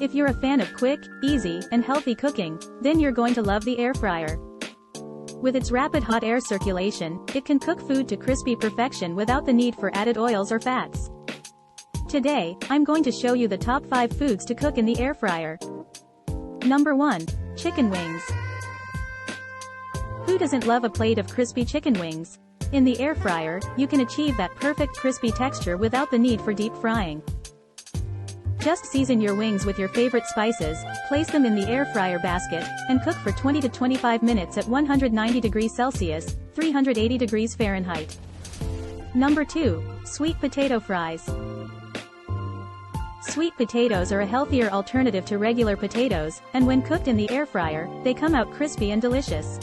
If you're a fan of quick, easy, and healthy cooking, then you're going to love the air fryer. With its rapid hot air circulation, it can cook food to crispy perfection without the need for added oils or fats. Today, I'm going to show you the top 5 foods to cook in the air fryer. Number 1. Chicken wings. Who doesn't love a plate of crispy chicken wings? In the air fryer, you can achieve that perfect crispy texture without the need for deep frying. Just season your wings with your favorite spices, place them in the air fryer basket, and cook for 20 to 25 minutes at 190 degrees Celsius, 380 degrees Fahrenheit. Number 2. Sweet potato fries. Sweet potatoes are a healthier alternative to regular potatoes, and when cooked in the air fryer, they come out crispy and delicious.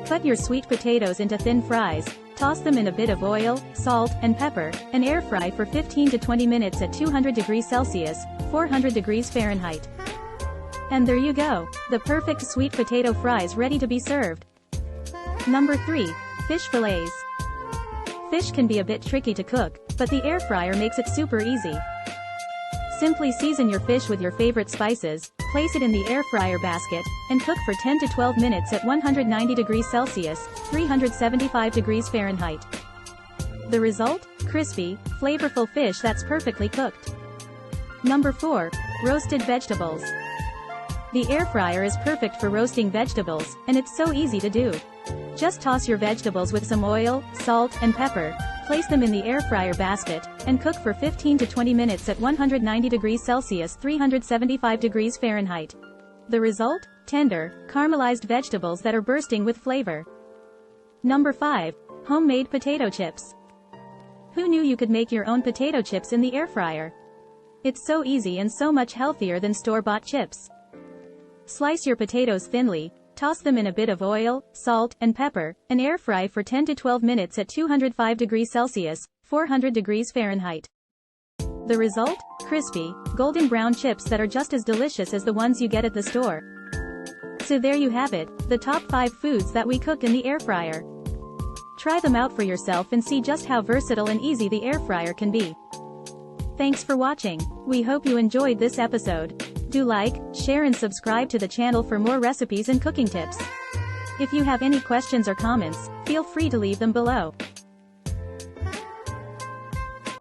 Cut your sweet potatoes into thin fries, toss them in a bit of oil, salt, and pepper, and air fry for 15 to 20 minutes at 200 degrees Celsius, 400 degrees Fahrenheit. And there you go, the perfect sweet potato fries ready to be served. Number 3. Fish fillets. Fish can be a bit tricky to cook, but the air fryer makes it super easy. Simply season your fish with your favorite spices, place it in the air fryer basket, and cook for 10 to 12 minutes at 190 degrees Celsius, 375 degrees Fahrenheit. The result? Crispy, flavorful fish that's perfectly cooked. Number 4. Roasted vegetables. The air fryer is perfect for roasting vegetables, and it's so easy to do. Just toss your vegetables with some oil, salt, and pepper, place them in the air fryer basket, and cook for 15 to 20 minutes at 190 degrees Celsius, 375 degrees Fahrenheit. The result? Tender, caramelized vegetables that are bursting with flavor. Number 5. Homemade potato chips. Who knew you could make your own potato chips in the air fryer? It's so easy and so much healthier than store-bought chips. Slice your potatoes thinly, toss them in a bit of oil, salt, and pepper, and air fry for 10 to 12 minutes at 205 degrees Celsius, 400 degrees Fahrenheit. The result? Crispy, golden brown chips that are just as delicious as the ones you get at the store. So there you have it, the top 5 foods that we cook in the air fryer. Try them out for yourself and see just how versatile and easy the air fryer can be. Thanks for watching. We hope you enjoyed this episode. Do like, share and subscribe to the channel for more recipes and cooking tips. If you have any questions or comments, feel free to leave them below.